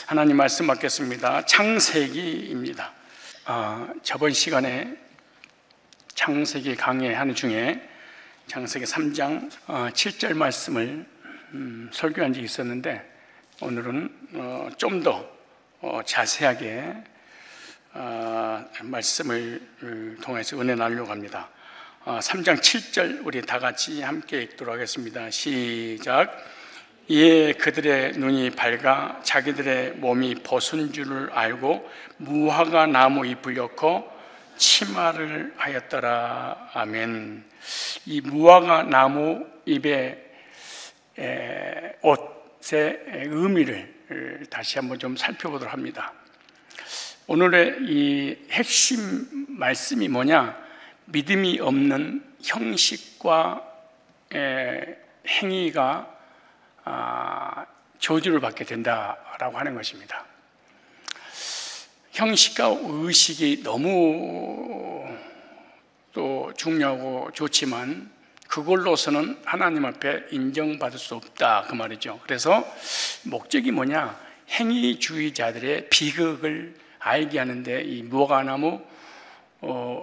하나님 말씀 받겠습니다. 창세기입니다. 저번 시간에 창세기 강의하는 중에 창세기 3장 7절 말씀을 설교한 적이 있었는데, 오늘은 좀 더 자세하게 말씀을 통해서 은혜 나누려고 합니다. 3장 7절 우리 다 같이 함께 읽도록 하겠습니다. 시작. 이에 그들의 눈이 밝아 자기들의 몸이 벗은 줄을 알고 무화과 나무 잎을 엮어 치마를 하였더라. 아멘. 이 무화과 나무 잎의 옷의 의미를 다시 한번 좀 살펴보도록 합니다. 오늘의 이 핵심 말씀이 뭐냐? 믿음이 없는 형식과 행위가 저주를 받게 된다라고 하는 것입니다. 형식과 의식이 너무 또 중요하고 좋지만 그걸로서는 하나님 앞에 인정받을 수 없다, 그 말이죠. 그래서 목적이 뭐냐? 행위주의자들의 비극을 알게 하는데 이 무화과나무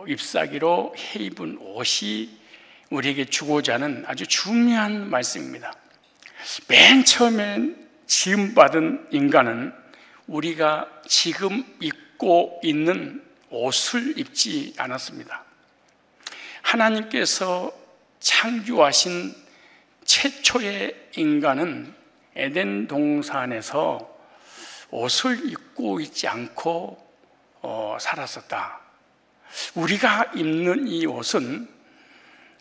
잎사귀로 해 입은 옷이 우리에게 주고자 하는 아주 중요한 말씀입니다. 맨 처음에 지음받은 인간은 우리가 지금 입고 있는 옷을 입지 않았습니다. 하나님께서 창조하신 최초의 인간은 에덴 동산에서 옷을 입고 있지 않고 살았었다. 우리가 입는 이 옷은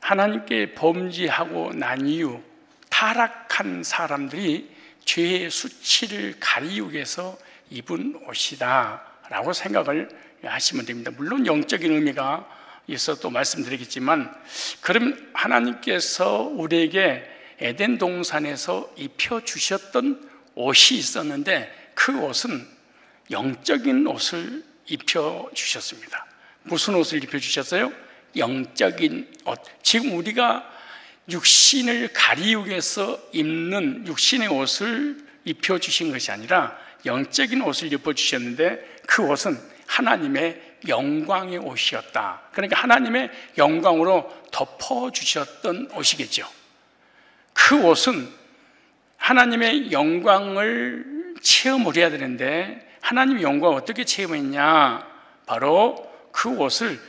하나님께 범죄하고 난 이후 타락한 사람들이 죄의 수치를 가리우기 위해서 입은 옷이다 라고 생각을 하시면 됩니다. 물론 영적인 의미가 있어도 말씀드리겠지만, 그럼 하나님께서 우리에게 에덴 동산에서 입혀주셨던 옷이 있었는데 그 옷은 영적인 옷을 입혀주셨습니다. 무슨 옷을 입혀주셨어요? 영적인 옷. 지금 우리가 육신을 가리우기 위해서 입는 육신의 옷을 입혀주신 것이 아니라 영적인 옷을 입혀주셨는데 그 옷은 하나님의 영광의 옷이었다. 그러니까 하나님의 영광으로 덮어주셨던 옷이겠죠. 그 옷은 하나님의 영광을 체험을 해야 되는데 하나님의 영광을 어떻게 체험했냐? 바로 그 옷을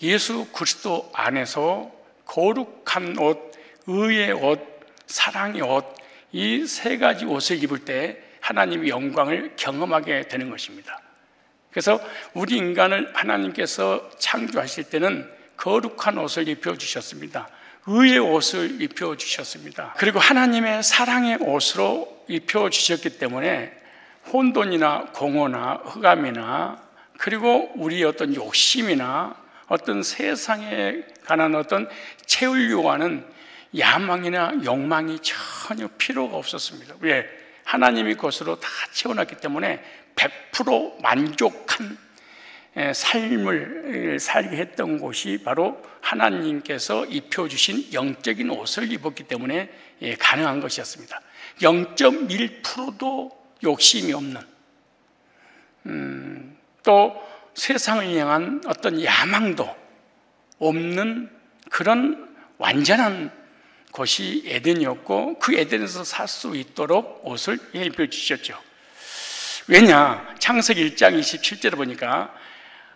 예수 그리스도 안에서 거룩한 옷, 의의 옷, 사랑의 옷, 이 세 가지 옷을 입을 때 하나님의 영광을 경험하게 되는 것입니다. 그래서 우리 인간을 하나님께서 창조하실 때는 거룩한 옷을 입혀주셨습니다. 의의 옷을 입혀주셨습니다. 그리고 하나님의 사랑의 옷으로 입혀주셨기 때문에 혼돈이나 공허나 흑암이나 그리고 우리의 어떤 욕심이나 어떤 세상에 관한 어떤 채우려고 하는 야망이나 욕망이 전혀 필요가 없었습니다. 왜? 하나님이 그것으로 다 채워놨기 때문에 100% 만족한 삶을 살게 했던 곳이 바로 하나님께서 입혀주신 영적인 옷을 입었기 때문에 가능한 것이었습니다. 0.1%도 욕심이 없는, 또 세상을 향한 어떤 야망도 없는 그런 완전한 곳이 에덴이었고, 그 에덴에서 살 수 있도록 옷을 입혀주셨죠. 왜냐? 창세기 1장 27절에 보니까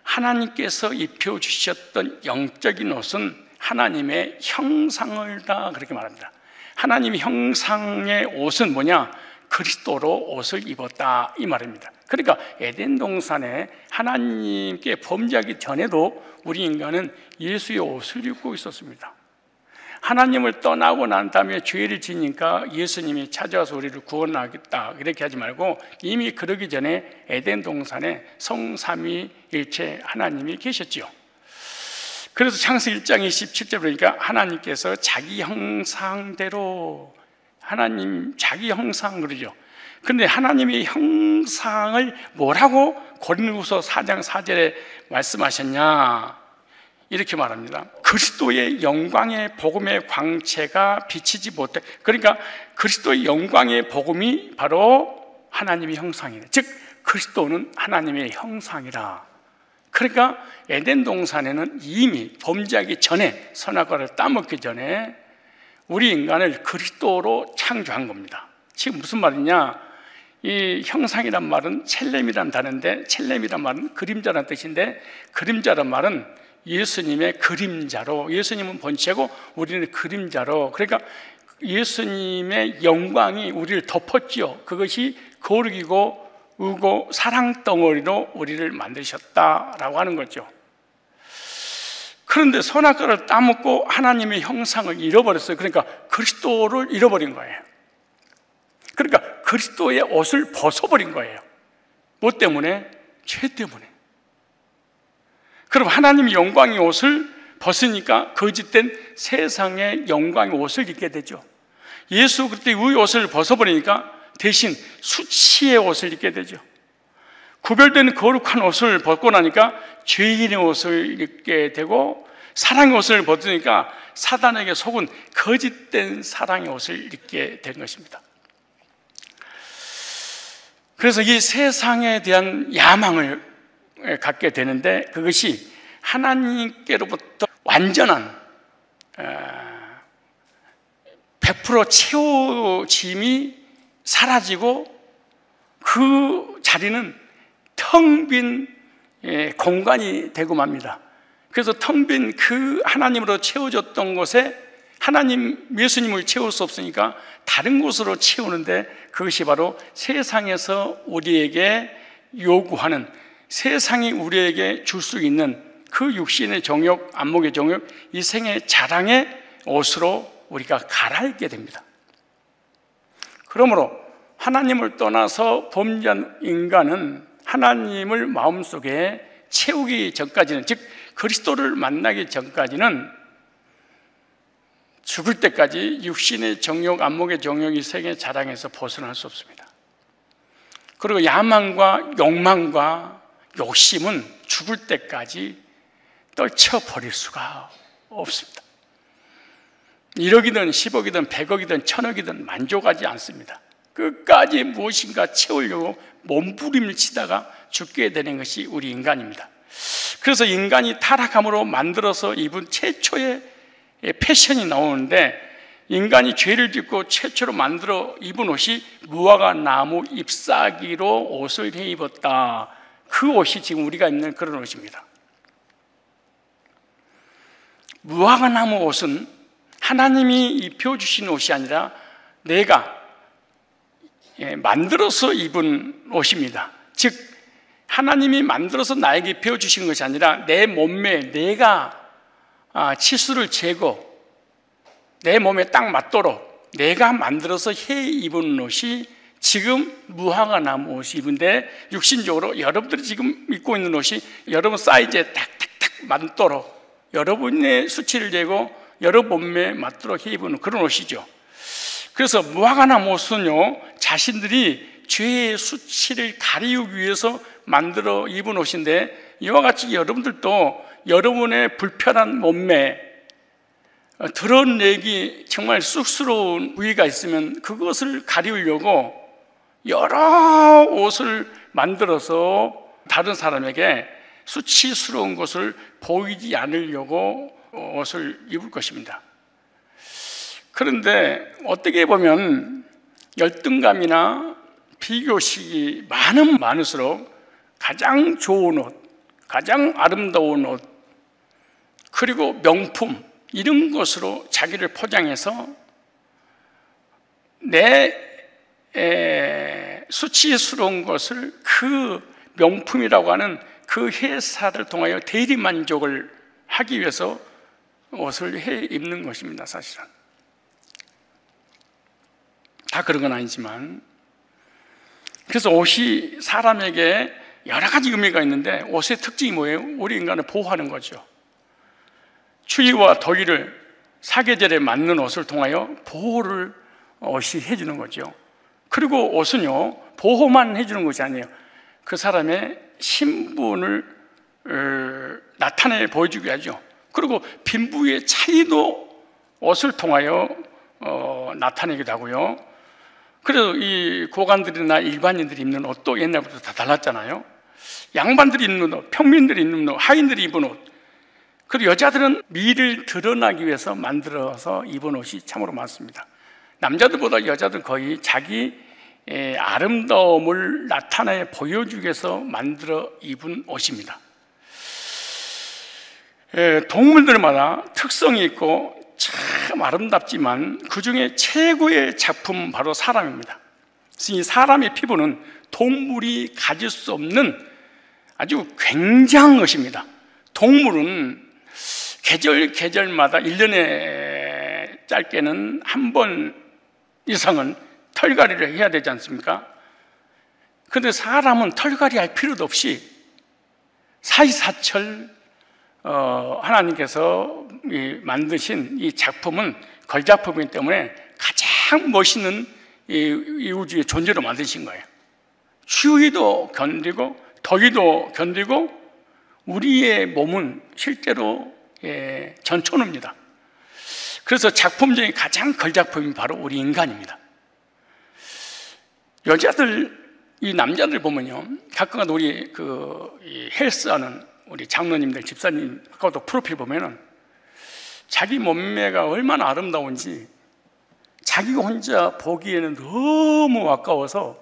하나님께서 입혀주셨던 영적인 옷은 하나님의 형상을다, 그렇게 말합니다. 하나님의 형상의 옷은 뭐냐? 그리스도로 옷을 입었다, 이 말입니다. 그러니까 에덴 동산에 하나님께 범죄하기 전에도 우리 인간은 예수의 옷을 입고 있었습니다. 하나님을 떠나고 난 다음에 죄를 지니까 예수님이 찾아와서 우리를 구원하겠다 이렇게 하지 말고 이미 그러기 전에 에덴 동산에 성삼위일체 하나님이 계셨죠. 그래서 창세기 1장 27절 보니까 하나님께서 자기 형상대로, 하나님 자기 형상 그러죠. 그런데 하나님의 형상을 뭐라고 고린도후서 4장 4절에 말씀하셨냐? 이렇게 말합니다. 그리스도의 영광의 복음의 광채가 비치지 못해. 그러니까 그리스도의 영광의 복음이 바로 하나님의 형상이다. 즉 그리스도는 하나님의 형상이라. 그러니까 에덴 동산에는 이미 범죄하기 전에, 선악과를 따먹기 전에 우리 인간을 그리스도로 창조한 겁니다. 지금 무슨 말이냐? 이 형상이란 말은 첼렘이란 단어인데, 첼렘이란 말은 그림자라는 뜻인데, 그림자란 말은 예수님의 그림자로, 예수님은 본체고 우리는 그림자로, 그러니까 예수님의 영광이 우리를 덮었지요. 그것이 거룩이고 의고 사랑 덩어리로 우리를 만드셨다라고 하는 거죠. 그런데 선악과를 따먹고 하나님의 형상을 잃어버렸어요. 그러니까 그리스도를 잃어버린 거예요. 그러니까 그리스도의 옷을 벗어버린 거예요. 뭐 때문에? 죄 때문에. 그럼 하나님의 영광의 옷을 벗으니까 거짓된 세상의 영광의 옷을 입게 되죠. 예수 그리스도의 옷을 벗어버리니까 대신 수치의 옷을 입게 되죠. 구별된 거룩한 옷을 벗고 나니까 죄인의 옷을 입게 되고, 사랑의 옷을 벗으니까 사단에게 속은 거짓된 사랑의 옷을 입게 된 것입니다. 그래서 이 세상에 대한 야망을 갖게 되는데, 그것이 하나님께로부터 완전한 100% 채워짐이 사라지고 그 자리는 텅 빈 공간이 되고 맙니다. 그래서 텅 빈 그 하나님으로 채워졌던 곳에 하나님, 예수님을 채울 수 없으니까 다른 곳으로 채우는데, 그것이 바로 세상에서 우리에게 요구하는, 세상이 우리에게 줄 수 있는 그 육신의 정욕, 안목의 정욕, 이 생의 자랑의 옷으로 우리가 갈아입게 됩니다. 그러므로 하나님을 떠나서 범죄한 인간은 하나님을 마음속에 채우기 전까지는, 즉 그리스도를 만나기 전까지는 죽을 때까지 육신의 정욕, 안목의 정욕, 이 세계의 자랑에서 벗어날 수 없습니다. 그리고 야망과 욕망과 욕심은 죽을 때까지 떨쳐버릴 수가 없습니다. 1억이든 10억이든 100억이든 1000억이든 만족하지 않습니다. 끝까지 무엇인가 채우려고 몸부림을 치다가 죽게 되는 것이 우리 인간입니다. 그래서 인간이 타락함으로 만들어서 입은 최초의 패션이 나오는데, 인간이 죄를 짓고 최초로 만들어 입은 옷이 무화과 나무 잎사귀로 옷을 해 입었다. 그 옷이 지금 우리가 입는 그런 옷입니다. 무화과 나무 옷은 하나님이 입혀주신 옷이 아니라 내가 만들어서 입은 옷입니다. 즉 하나님이 만들어서 나에게 입혀주신 것이 아니라 내 몸매, 내가 치수를 재고 내 몸에 딱 맞도록 내가 만들어서 해 입은 옷이 지금 무화과 나무 옷이 입은데, 육신적으로 여러분들이 지금 입고 있는 옷이 여러분 사이즈에 탁탁탁 맞도록, 여러분의 수치를 재고 여러 몸매에 맞도록 해 입은 그런 옷이죠. 그래서 무화과 나무 옷은요, 자신들이 죄의 수치를 가리우기 위해서 만들어 입은 옷인데, 이와 같이 여러분들도 여러분의 불편한 몸매, 드러내기 정말 쑥스러운 부위가 있으면 그것을 가리우려고 여러 옷을 만들어서 다른 사람에게 수치스러운 것을 보이지 않으려고 옷을 입을 것입니다. 그런데 어떻게 보면 열등감이나 비교식이 많을수록 가장 좋은 옷, 가장 아름다운 옷, 그리고 명품, 이런 것으로 자기를 포장해서 내 수치스러운 것을 그 명품이라고 하는 그 회사를 통하여 대리 만족을 하기 위해서 옷을 해 입는 것입니다. 사실은 다 그런 건 아니지만, 그래서 옷이 사람에게 여러 가지 의미가 있는데, 옷의 특징이 뭐예요? 우리 인간을 보호하는 거죠. 추위와 더위를 사계절에 맞는 옷을 통하여 보호를 옷이 해주는 거죠. 그리고 옷은요, 보호만 해주는 것이 아니에요. 그 사람의 신분을 나타내 보여주게 하죠. 그리고 빈부의 차이도 옷을 통하여 나타내기도 하고요. 그래서 이 고관들이나 일반인들이 입는 옷도 옛날부터 다 달랐잖아요. 양반들이 입는 옷, 평민들이 입는 옷, 하인들이 입은 옷. 그리고 여자들은 미를 드러나기 위해서 만들어서 입은 옷이 참으로 많습니다. 남자들보다 여자들은 거의 자기 아름다움을 나타내 보여주기 위해서 만들어 입은 옷입니다. 동물들마다 특성이 있고 참 아름답지만 그 중에 최고의 작품은 바로 사람입니다. 이 사람의 피부는 동물이 가질 수 없는 아주 굉장한 것입니다. 동물은 계절마다 1년에 짧게는 한 번 이상은 털갈이를 해야 되지 않습니까? 그런데 사람은 털갈이 할 필요도 없이 사시사철 하나님께서 만드신 이 작품은 걸작품이기 때문에 가장 멋있는 이 우주의 존재로 만드신 거예요. 추위도 견디고 더위도 견디고 우리의 몸은 실제로 전천후입니다. 그래서 작품 중에 가장 걸작품이 바로 우리 인간입니다. 여자들, 이 남자들 보면요, 가끔가다 우리 헬스하는 우리 장로님들, 집사님 아까도 프로필 보면은 자기 몸매가 얼마나 아름다운지 자기가 혼자 보기에는 너무 아까워서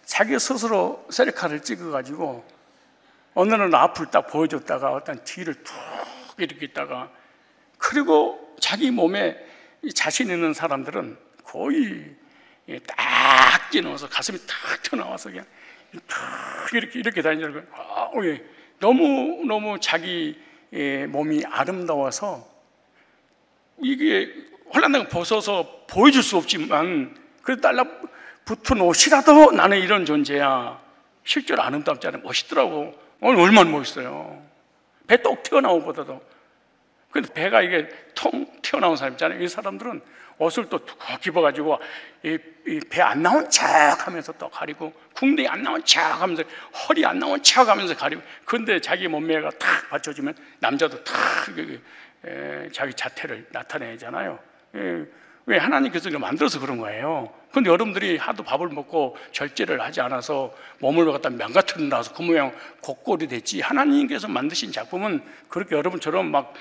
자기 스스로 셀카를 찍어가지고 어느 날 앞을 딱 보여줬다가 어떤 뒤를 툭 이렇게 있다가, 그리고 자기 몸에 자신 있는 사람들은 거의 딱 끼넣어서 가슴이 탁 튀어나와서 그냥 탁 이렇게 다니는 거예요. 너무 자기 몸이 아름다워서 이게 홀란당 벗어서 보여줄 수 없지만 그래도 달라붙은 옷이라도 나는 이런 존재야. 실제로 아름답지 않아요. 멋있더라고. 얼마나 멋있어요. 배 똑 튀어나온 것보다도. 근데 배가 이게 통 튀어나온 사람 있잖아요. 이 사람들은 옷을 또 두껍게 입어가지고 배 안 나온 척 하면서 또 가리고, 궁둥이 안 나온 척 하면서, 허리 안 나온 척 하면서 가리고. 근데 자기 몸매가 탁 받쳐주면 남자도 탁 자기 자태를 나타내잖아요. 왜? 하나님께서 만들어서 그런 거예요. 근데 여러분들이 하도 밥을 먹고 절제를 하지 않아서 몸을 갖다 망가뜨려 놔서 그 모양 곡골이 됐지, 하나님께서 만드신 작품은 그렇게 여러분처럼 막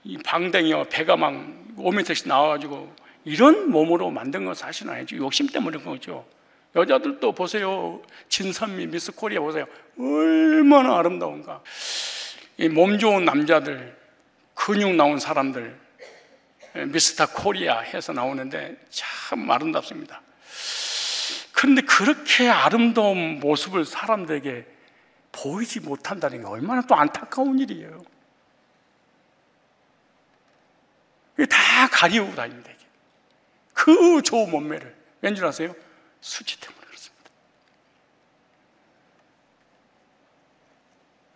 이 방댕이와 배가 막 5m씩 나와가지고 이런 몸으로 만든 건 사실은 아니죠. 욕심 때문에 그런 거죠. 여자들도 보세요. 진선미 미스 코리아 보세요. 얼마나 아름다운가. 이 몸 좋은 남자들, 근육 나온 사람들, 미스터 코리아 해서 나오는데 참 아름답습니다. 그런데 그렇게 아름다운 모습을 사람들에게 보이지 못한다는 게 얼마나 또 안타까운 일이에요. 이게 다 가리우고 다닙니다. 이게. 그 좋은 몸매를. 왠 줄 아세요? 수치 때문에 그렇습니다.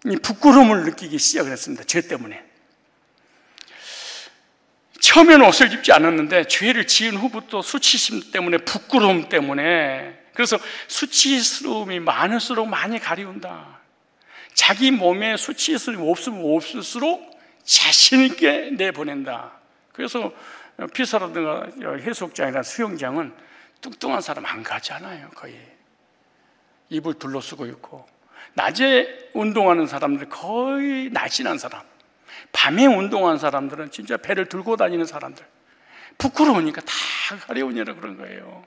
이 부끄러움을 느끼기 시작을 했습니다. 죄 때문에. 처음에는 옷을 입지 않았는데 죄를 지은 후부터 수치심 때문에, 부끄러움 때문에, 그래서 수치스러움이 많을수록 많이 가리운다. 자기 몸에 수치스러움이 없으면 없을수록 자신 있게 내보낸다. 그래서 피서라든가 해수욕장이나 수영장은 뚱뚱한 사람 안 가잖아요. 거의 입을 둘러쓰고 있고, 낮에 운동하는 사람들 거의 날씬한 사람, 밤에 운동하는 사람들은 진짜 배를 들고 다니는 사람들, 부끄러우니까 다 가려우니라 그런 거예요.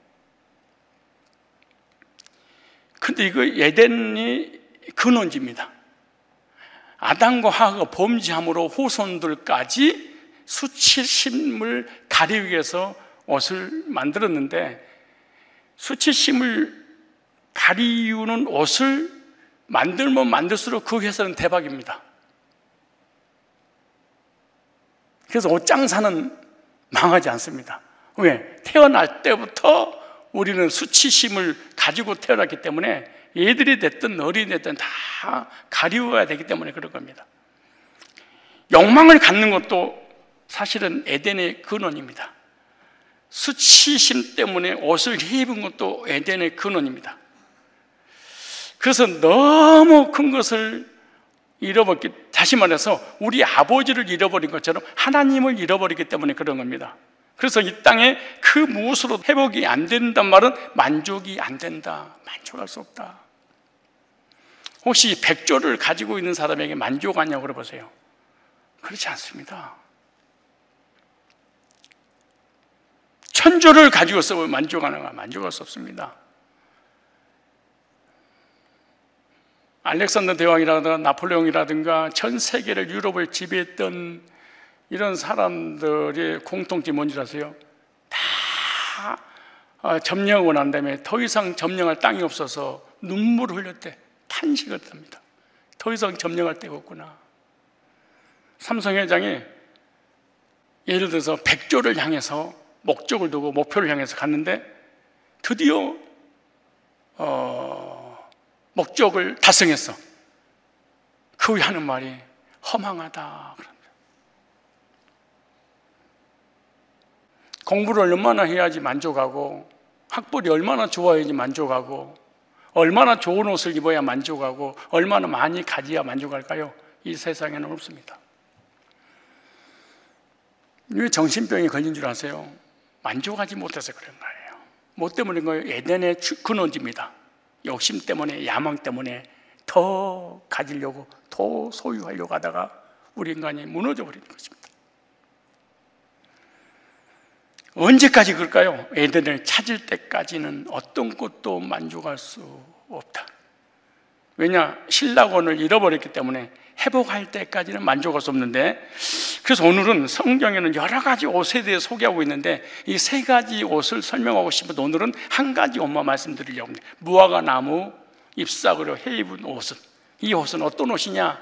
근데 이거 에덴이 근원지입니다. 아담과 하와가 범죄함으로 후손들까지 수치심을 가리기 위해서 옷을 만들었는데, 수치심을 가리우는 옷을 만들면 만들수록 그 회사는 대박입니다. 그래서 옷장사는 망하지 않습니다. 왜? 태어날 때부터 우리는 수치심을 가지고 태어났기 때문에 애들이 됐든 어린이 됐든 다 가리워야 되기 때문에 그런 겁니다. 욕망을 갖는 것도 사실은 에덴의 근원입니다. 수치심 때문에 옷을 입은 것도 에덴의 근원입니다. 그래서 너무 큰 것을 잃어버렸기, 다시 말해서 우리 아버지를 잃어버린 것처럼 하나님을 잃어버리기 때문에 그런 겁니다. 그래서 이 땅에 그 무엇으로 회복이 안 된단 말은 만족이 안 된다, 만족할 수 없다. 혹시 100조를 가지고 있는 사람에게 만족하냐고 물어보세요. 그렇지 않습니다. 1000조를 가지고 있어 만족하는가? 만족할 수 없습니다. 알렉산더 대왕이라든가 나폴레옹이라든가 전 세계를, 유럽을 지배했던 이런 사람들의 공통점이 뭔지 아세요? 다 점령하고 난 다음에 더 이상 점령할 땅이 없어서 눈물을 흘렸대. 탄식을 합니다. 더 이상 점령할 데가 없구나. 삼성 회장이 예를 들어서 100조를 향해서 목적을 두고 목표를 향해서 갔는데 드디어 목적을 달성했어. 그 후에 하는 말이 허망하다. 공부를 얼마나 해야지 만족하고, 학벌이 얼마나 좋아야지 만족하고, 얼마나 좋은 옷을 입어야 만족하고, 얼마나 많이 가져야 만족할까요? 이 세상에는 없습니다. 왜 정신병이 걸린 줄 아세요? 만족하지 못해서 그런 거예요. 뭐 때문인 거예요? 에덴의 근원지입니다. 욕심 때문에, 야망 때문에 더 가지려고, 더 소유하려고 하다가 우리 인간이 무너져 버리는 것입니다. 언제까지 그럴까요? 에덴을 찾을 때까지는 어떤 것도 만족할 수 없다. 왜냐? 신라곤을 잃어버렸기 때문에 회복할 때까지는 만족할 수 없는데, 그래서 오늘은 성경에는 여러 가지 옷에 대해 소개하고 있는데 이 세 가지 옷을 설명하고 싶은데 오늘은 한 가지 옷만 말씀드리려고 합니다. 무화과 나무 잎사귀로 해 입은 옷은, 이 옷은 어떤 옷이냐?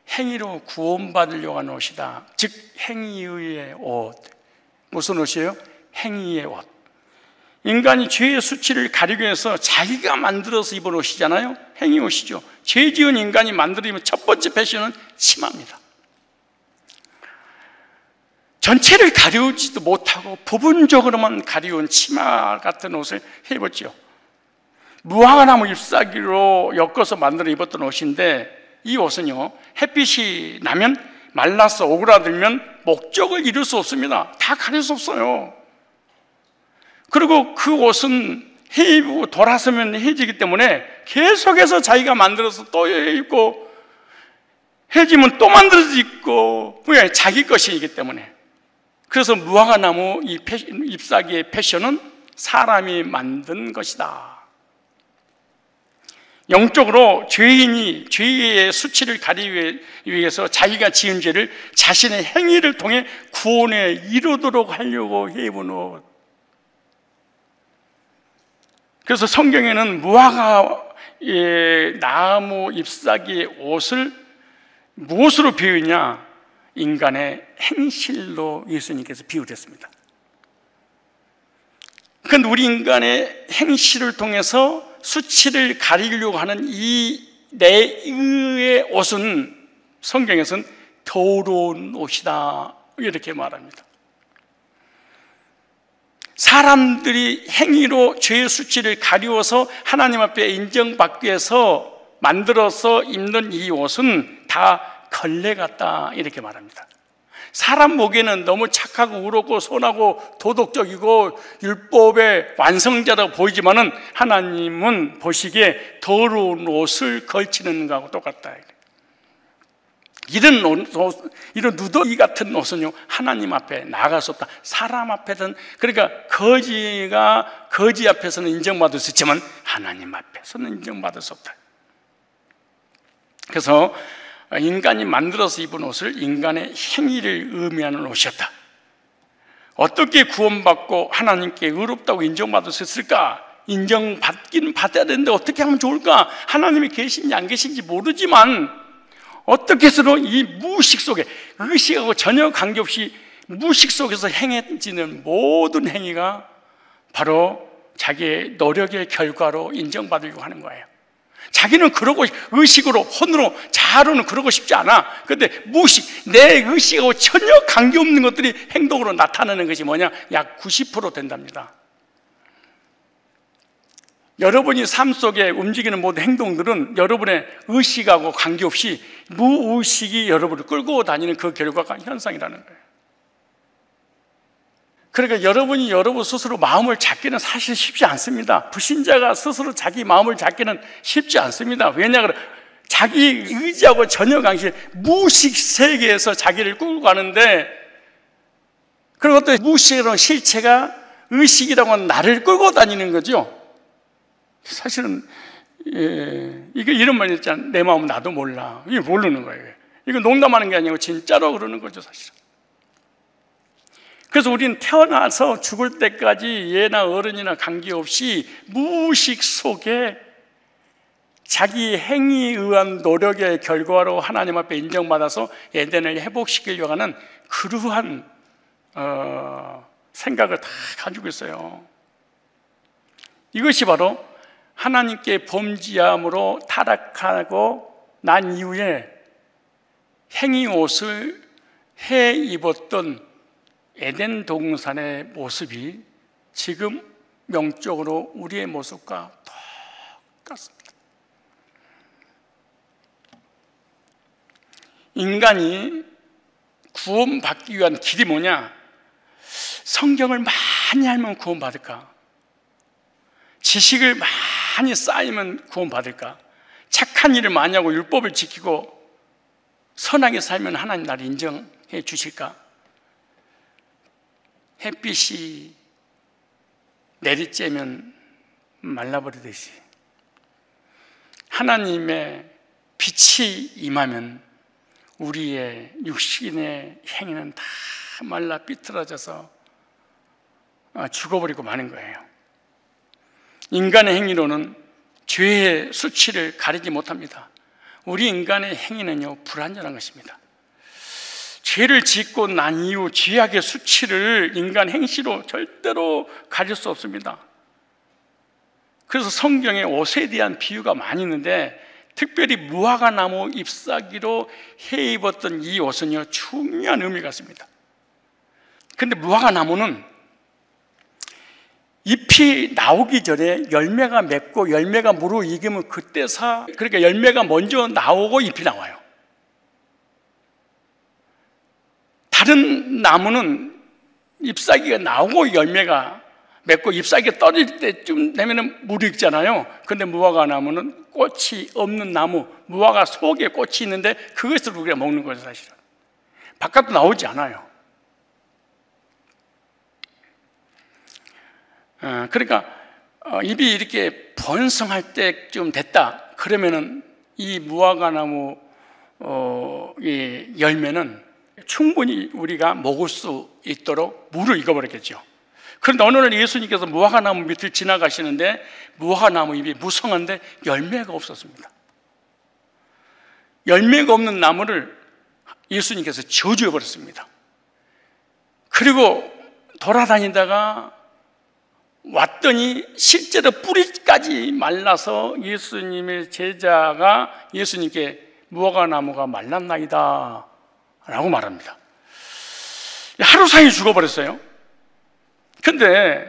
행위로 구원받으려고 하는 옷이다. 즉 행위의 옷. 무슨 옷이에요? 행위의 옷. 인간이 죄의 수치를 가리기 위해서 자기가 만들어서 입은 옷이잖아요. 행위 옷이죠. 죄 지은 인간이 만들어 입은 첫 번째 패션은 치마입니다. 전체를 가려우지도 못하고 부분적으로만 가려운 치마 같은 옷을 입었죠. 무화과나무 잎사귀로 엮어서 만들어 입었던 옷인데, 이 옷은요 햇빛이 나면 말라서 오그라들면 목적을 이룰 수 없습니다. 다 가릴 수 없어요. 그리고 그 옷은 해 입고 돌아서면 해지기 때문에 계속해서 자기가 만들어서 또 입고, 해지면 또 만들어서 입고, 왜? 자기 것이기 때문에. 그래서 무화과나무 잎사귀의 패션은 사람이 만든 것이다. 영적으로 죄인이 죄의 수치를 가리기 위해서 자기가 지은 죄를 자신의 행위를 통해 구원에 이르도록 하려고 해입은 옷. 그래서 성경에는 무화과의 나무 잎사귀의 옷을 무엇으로 비유했냐? 인간의 행실로 예수님께서 비유했습니다. 그런데 우리 인간의 행실을 통해서 수치를 가리려고 하는 이 내의 옷은 성경에서는 더러운 옷이다 이렇게 말합니다. 사람들이 행위로 죄의 수치를 가리워서 하나님 앞에 인정받기 위해서 만들어서 입는 이 옷은 다 걸레 같다 이렇게 말합니다. 사람 보기에는 너무 착하고 의롭고 선하고 도덕적이고 율법의 완성자라고 보이지만은 하나님은 보시기에 더러운 옷을 걸치는 것하고 똑같다. 이런 누더기 같은 옷은요 하나님 앞에 나아갈 수 없다. 사람 앞에서는, 그러니까 거지가 거지 앞에서는 인정받을 수 있지만 하나님 앞에서는 인정받을 수 없다. 그래서 인간이 만들어서 입은 옷을 인간의 행위를 의미하는 옷이었다. 어떻게 구원받고 하나님께 의롭다고 인정받을 수 있을까? 인정받긴 받아야 되는데 어떻게 하면 좋을까? 하나님이 계신지 안 계신지 모르지만 어떻게 해서든 이 무의식 속에, 의식하고 전혀 관계없이 무의식 속에서 행해지는 모든 행위가 바로 자기의 노력의 결과로 인정받으려고 하는 거예요. 자기는 그러고 의식으로, 혼으로, 자아로는 그러고 싶지 않아. 그런데 무의식, 내 의식하고 전혀 관계없는 것들이 행동으로 나타나는 것이 뭐냐? 약 90% 된답니다. 여러분이 삶 속에 움직이는 모든 행동들은 여러분의 의식하고 관계없이 무의식이 여러분을 끌고 다니는 그 결과가 현상이라는 거예요. 그러니까 여러분이 여러분 스스로 마음을 잡기는 사실 쉽지 않습니다. 불신자가 스스로 자기 마음을 잡기는 쉽지 않습니다. 왜냐하면 자기 의지하고 전혀 관계 무의식 세계에서 자기를 끌고 가는데, 그리고 또 무의식으로 실체가 의식이라고 하는 나를 끌고 다니는 거죠. 사실은 이거 이런 말 있잖아. 내 마음은 나도 몰라. 이게 모르는 거예요. 이거 농담하는 게 아니고 진짜로 그러는 거죠, 사실은. 그래서 우리는 태어나서 죽을 때까지 예나 어른이나 관계없이 무의식 속에 자기 행위에 의한 노력의 결과로 하나님 앞에 인정받아서 에덴을 회복시키려고 하는 그러한 생각을 다 가지고 있어요. 이것이 바로 하나님께 범죄함으로 타락하고 난 이후에 행위 옷을 해 입었던 에덴 동산의 모습이 지금 영적으로 우리의 모습과 똑같습니다. 인간이 구원받기 위한 길이 뭐냐? 성경을 많이 알면 구원받을까? 지식을 많이 쌓이면 구원받을까? 착한 일을 많이 하고 율법을 지키고 선하게 살면 하나님 나를 인정해 주실까? 햇빛이 내리쬐면 말라버리듯이 하나님의 빛이 임하면 우리의 육신의 행위는 다 말라 삐뚤어져서 죽어버리고 마는 거예요. 인간의 행위로는 죄의 수치를 가리지 못합니다. 우리 인간의 행위는요, 불완전한 것입니다. 죄를 짓고 난 이후 죄악의 수치를 인간 행실로 절대로 가릴 수 없습니다. 그래서 성경에 옷에 대한 비유가 많이 있는데, 특별히 무화과 나무 잎사귀로 해 입었던 이 옷은요, 중요한 의미가 있습니다. 그런데 무화과 나무는 잎이 나오기 전에 열매가 맺고 열매가 무르익으면 그때 그러니까 열매가 먼저 나오고 잎이 나와요. 다른 나무는 잎사귀가 나오고 열매가 맺고 잎사귀가 떨어질 때쯤 되면 무르익잖아요. 그런데 무화과 나무는 꽃이 없는 나무, 무화과 속에 꽃이 있는데 그것을 우리가 먹는 거죠, 사실은. 바깥으로 나오지 않아요. 그러니까 잎이 이렇게 번성할 때쯤 됐다 그러면은 이 무화과 나무 이 열매는 충분히 우리가 먹을 수 있도록 무르익어버렸겠죠. 그런데 어느 날 예수님께서 무화과 나무 밑을 지나가시는데 무화과 나무 잎이 무성한데 열매가 없었습니다. 열매가 없는 나무를 예수님께서 저주해버렸습니다. 그리고 돌아다니다가 왔더니 실제로 뿌리까지 말라서 예수님의 제자가 예수님께 무화과 나무가 말랐나이다 라고 말합니다. 하루 사이에 죽어버렸어요. 근데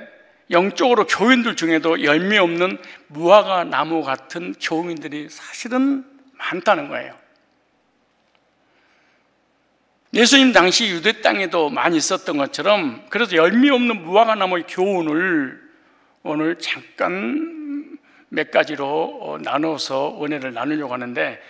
영적으로 교인들 중에도 열매 없는 무화과 나무 같은 교인들이 사실은 많다는 거예요. 예수님 당시 유대 땅에도 많이 있었던 것처럼, 그래서 열매 없는 무화과 나무의 교훈을 오늘 잠깐 몇 가지로 나눠서 은혜를 나누려고 하는데,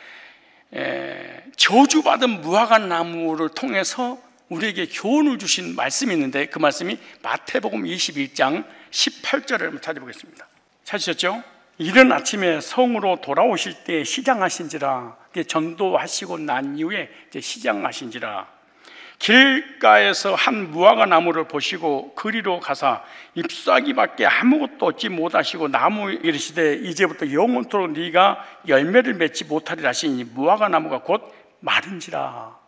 저주받은 무화과 나무를 통해서 우리에게 교훈을 주신 말씀이 있는데, 그 말씀이 마태복음 21장 18절을 한번 찾아보겠습니다. 찾으셨죠? 이른 아침에 성으로 돌아오실 때 시장하신지라, 전도하시고 난 이후에 이제 시장하신지라, 길가에서 한 무화과 나무를 보시고 그리로 가사 잎사귀밖에 아무것도 얻지 못하시고 나무에 이르시되 이제부터 영원토록 네가 열매를 맺지 못하리라 하시니 무화과 나무가 곧 마른지라.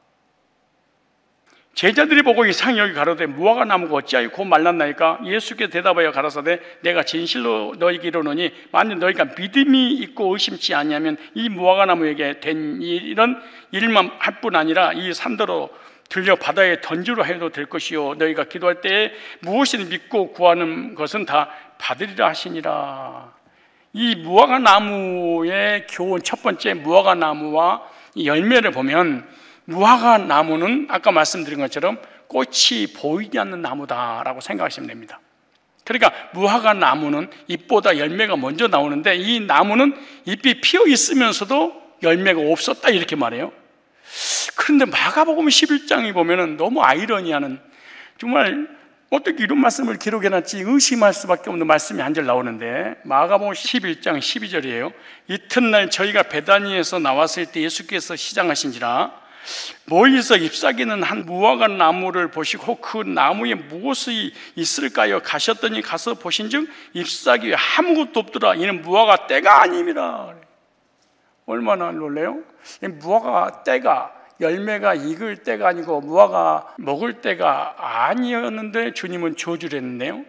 제자들이 보고 이상히 여기 가로되 무화과 나무가 어찌하여 곧 말랐나이까? 예수께 대답하여 가라사대 내가 진실로 너희에게 이르노니 만일 너희가 믿음이 있고 의심치 아니하면 이 무화과 나무에게 된 이런 일만 할 뿐 아니라 이 산더러 들려 바다에 던지려 해도 될 것이요 너희가 기도할 때에 무엇을 믿고 구하는 것은 다 받으리라 하시니라. 이 무화과 나무의 교훈, 첫 번째 무화과 나무와 이 열매를 보면, 무화과 나무는 아까 말씀드린 것처럼 꽃이 보이지 않는 나무다라고 생각하시면 됩니다. 그러니까 무화과 나무는 잎보다 열매가 먼저 나오는데 이 나무는 잎이 피어 있으면서도 열매가 없었다 이렇게 말해요. 그런데 마가복음 11장에 보면은 너무 아이러니하는, 정말 어떻게 이런 말씀을 기록해놨지 의심할 수밖에 없는 말씀이 한 절 나오는데, 마가복음 11장 12절이에요. 이튿날 저희가 베다니에서 나왔을 때 예수께서 시장하신지라 멀리서 잎사귀는 한 무화과 나무를 보시고 그 나무에 무엇이 있을까요? 가셨더니 가서 보신즉 잎사귀 아무것도 없더라. 이는 무화과 때가 아님이라. 얼마나 놀래요? 무화과 때가, 열매가 익을 때가 아니고 무화과 먹을 때가 아니었는데 주님은 저주를 했네요.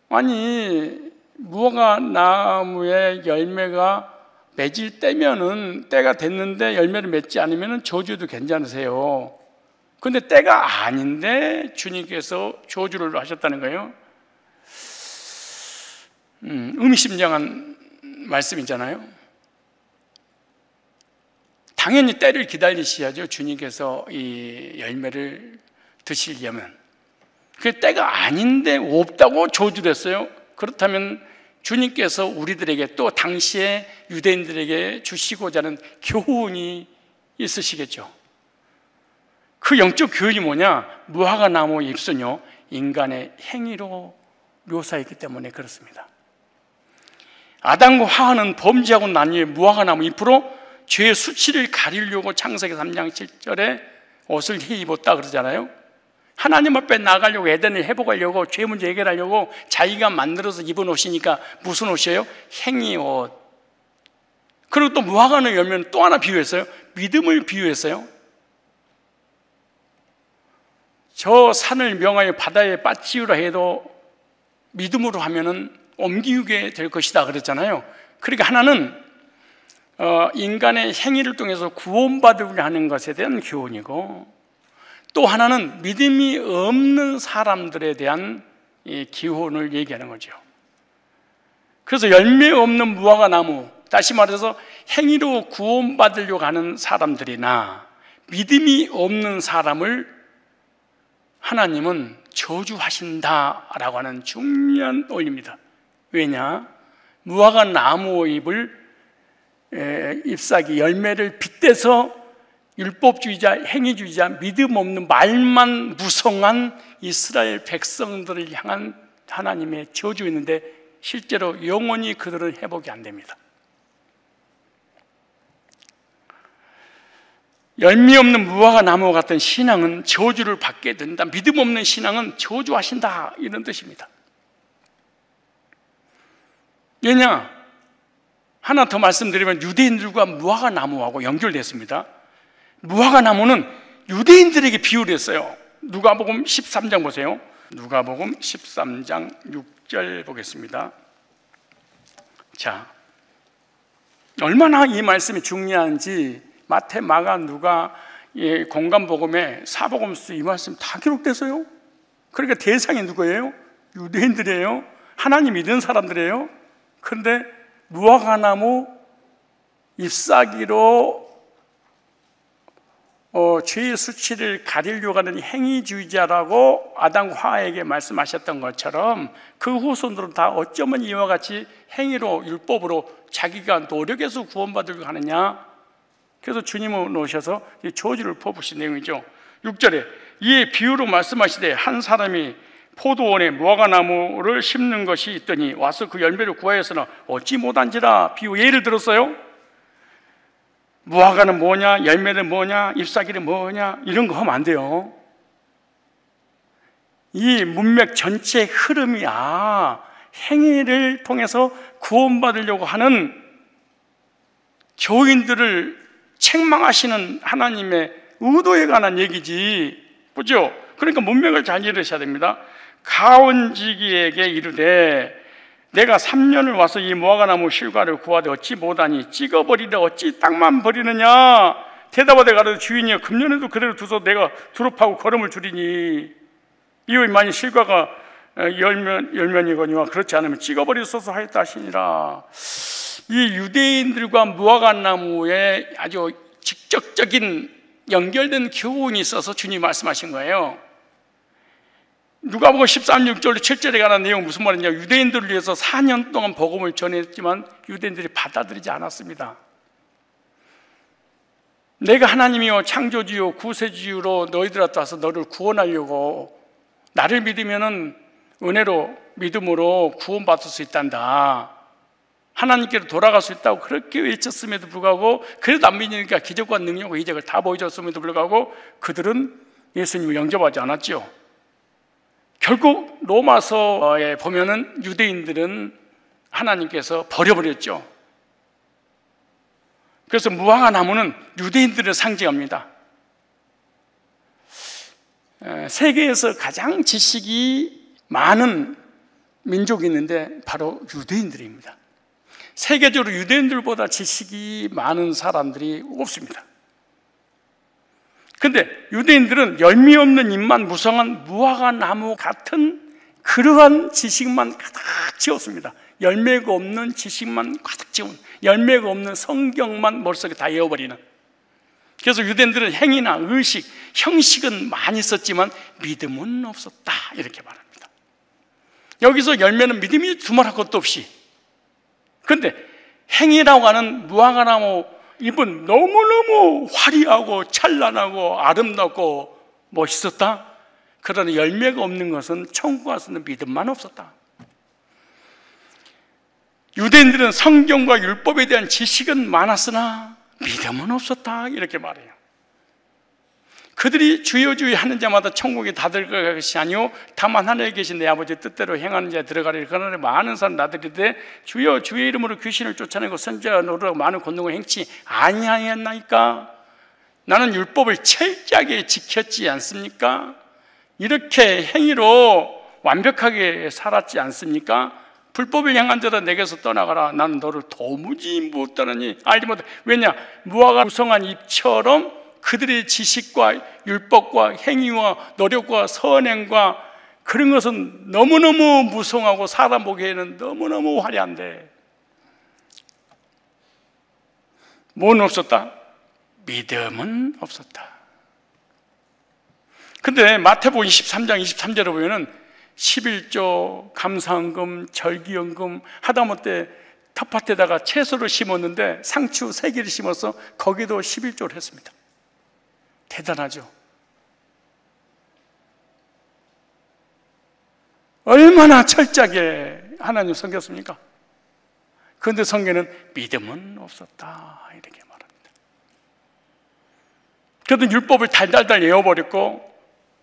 아니, 무화과 나무에 열매가 맺을 때면은, 때가 됐는데 열매를 맺지 않으면 저주도 괜찮으세요. 근데 때가 아닌데 주님께서 저주를 하셨다는 거예요. 의미심장한 말씀이잖아요. 당연히 때를 기다리셔야죠. 주님께서 이 열매를 드시려면. 그 때가 아닌데 없다고 저주를 했어요. 그렇다면 주님께서 우리들에게, 또 당시에 유대인들에게 주시고자 하는 교훈이 있으시겠죠. 그 영적 교훈이 뭐냐? 무화과 나무 잎은요, 인간의 행위로 묘사했기 때문에 그렇습니다. 아담과 하와는 범죄하고 난 이후에 무화과 나무 잎으로 죄의 수치를 가리려고 창세기 3장 7절에 옷을 입었다 그러잖아요. 하나님 앞에 나가려고, 에덴을 회복하려고, 죄 문제 해결하려고 자기가 만들어서 입은 옷이니까 무슨 옷이에요? 행위 옷. 그리고 또 무화과를 열면 또 하나 비유했어요. 믿음을 비유했어요. 저 산을 명하여 바다에 빠지우라 해도 믿음으로 하면은 옮기게 될 것이다 그랬잖아요. 그러니까 하나는 인간의 행위를 통해서 구원받으려 하는 것에 대한 교훈이고, 또 하나는 믿음이 없는 사람들에 대한 이 기원을 얘기하는 거죠. 그래서 열매 없는 무화과 나무, 다시 말해서 행위로 구원받으려고 하는 사람들이나 믿음이 없는 사람을 하나님은 저주하신다라고 하는 중요한 원리입니다. 왜냐? 무화과 나무 잎을 잎사귀 열매를 빗대서 율법주의자, 행위주의자, 믿음 없는 말만 무성한 이스라엘 백성들을 향한 하나님의 저주였는데 실제로 영원히 그들은 회복이 안 됩니다. 열매 없는 무화과 나무와 같은 신앙은 저주를 받게 된다. 믿음 없는 신앙은 저주하신다, 이런 뜻입니다. 왜냐? 하나 더 말씀드리면 유대인들과 무화과 나무하고 연결됐습니다. 무화과 나무는 유대인들에게 비유를 했어요. 누가복음 13장 보세요. 누가복음 13장 6절 보겠습니다. 자, 얼마나 이 말씀이 중요한지 마태, 마가, 누가, 공관복음에, 사복음서 이 말씀 다 기록됐어요. 그러니까 대상이 누구예요? 유대인들이에요. 하나님 믿는 사람들이에요. 그런데 무화과 나무 잎사귀로 죄의 수치를 가리려고 하는 행위주의자라고 아담과 하와에게 말씀하셨던 것처럼 그 후손들은 다 어쩌면 이와 같이 행위로, 율법으로 자기가 노력해서 구원받으려고 하느냐. 그래서 주님은 오셔서 저주를 퍼부신 내용이죠. 6절에 이에 비유로 말씀하시되 한 사람이 포도원에 무화과 나무를 심는 것이 있더니 와서 그 열매를 구하였으나 얻지 못한지라. 비유 예를 들었어요. 무화과는 뭐냐, 열매는 뭐냐, 잎사귀는 뭐냐, 이런 거 하면 안 돼요. 이 문맥 전체의 흐름이 행위를 통해서 구원받으려고 하는 교인들을 책망하시는 하나님의 의도에 관한 얘기지, 그죠? 그러니까 문맥을 잘 이해하셔야 됩니다. 가온지기에게 이르되 내가 3년을 와서 이 무화과 나무 실과를 구하되 얻지 못하니 찍어버리되 어찌 땅만 버리느냐. 대답하되 가로되 주인이여 금년에도 그대로 두서 내가 두릅하고 거름을 줄이니 이후 만일 실과가 열면이거니와 그렇지 않으면 찍어버리소서 하였다 하시니라. 이 유대인들과 무화과 나무의 아주 직접적인 연결된 교훈이 있어서 주님이 말씀하신 거예요. 누가복음 13, 6절로 7절에 관한 내용은 무슨 말이냐, 유대인들을 위해서 4년 동안 복음을 전했지만 유대인들이 받아들이지 않았습니다. 내가 하나님이요 창조주요 구세주로 너희들한테 와서 너를 구원하려고, 나를 믿으면은 은혜로 믿음으로 구원받을 수 있단다, 하나님께로 돌아갈 수 있다고 그렇게 외쳤음에도 불구하고, 그래도 안 믿으니까 기적과 능력과 이적을 다 보여줬음에도 불구하고 그들은 예수님을 영접하지 않았죠. 결국 로마서에 보면은 유대인들은 하나님께서 버려버렸죠. 그래서 무화과 나무는 유대인들을 상징합니다. 세계에서 가장 지식이 많은 민족이 있는데 바로 유대인들입니다. 세계적으로 유대인들보다 지식이 많은 사람들이 없습니다. 그런데 유대인들은 열매 없는 잎만 무성한 무화과 나무 같은 그러한 지식만 가득 채웠습니다. 열매가 없는 지식만 가득 채운, 열매가 없는 성경만 머릿속에 다 외워버리는. 그래서 유대인들은 행위나 의식, 형식은 많이 썼지만 믿음은 없었다, 이렇게 말합니다. 여기서 열매는 믿음이 두말할 것도 없이, 그런데 행위라고 하는 무화과나무 잎은 너무너무 화려하고 찬란하고 아름답고 멋있었다. 그러나 열매가 없는 것은 천국 가서는 믿음만 없었다. 유대인들은 성경과 율법에 대한 지식은 많았으나 믿음은 없었다, 이렇게 말해요. 그들이 주여 주여 하는 자마다 천국에 다 들어갈 것이 아니요 다만 하늘에 계신 내 아버지의 뜻대로 행하는 자에 들어가리라. 그러나 많은 사람 나들이되 주여 주의 이름으로 귀신을 쫓아내고 선지자 노릇하고 많은 권능을 행치 아니하였나이까? 나는 율법을 철저하게 지켰지 않습니까? 이렇게 행위로 완벽하게 살았지 않습니까? 불법을 행한 자다 내게서 떠나가라. 나는 너를 도무지 못 따르니 알지 못해. 왜냐? 무화과 무성한 잎처럼 그들의 지식과 율법과 행위와 노력과 선행과 그런 것은 너무너무 무성하고 사람 보기에는 너무너무 화려한데 뭐는 없었다? 믿음은 없었다. 근데 마태복음 23장 23절에 보면은 11조, 감사헌금, 절기헌금, 하다못해 텃밭에다가 채소를 심었는데 상추 3개를 심어서 거기도 11조를 했습니다. 대단하죠. 얼마나 철저하게 하나님 섬겼습니까? 그런데 성경은 믿음은 없었다, 이렇게 말합니다. 그래도 율법을 달달달 외워버렸고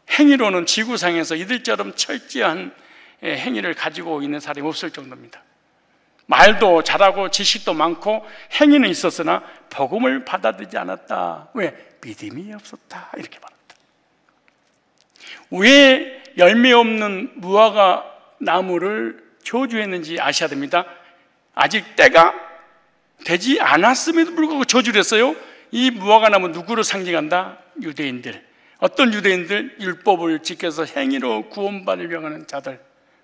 행위로는 지구상에서 이들처럼 철저한 행위를 가지고 있는 사람이 없을 정도입니다. 말도 잘하고 지식도 많고 행위는 있었으나 복음을 받아들이지 않았다. 왜? 믿음이 없었다, 이렇게 말합니다. 왜 열매 없는 무화과 나무를 저주했는지 아셔야 됩니다. 아직 때가 되지 않았음에도 불구하고 저주를 했어요. 이 무화과 나무 누구를 상징한다? 유대인들. 어떤 유대인들? 율법을 지켜서 행위로 구원받으려고 하는 자들.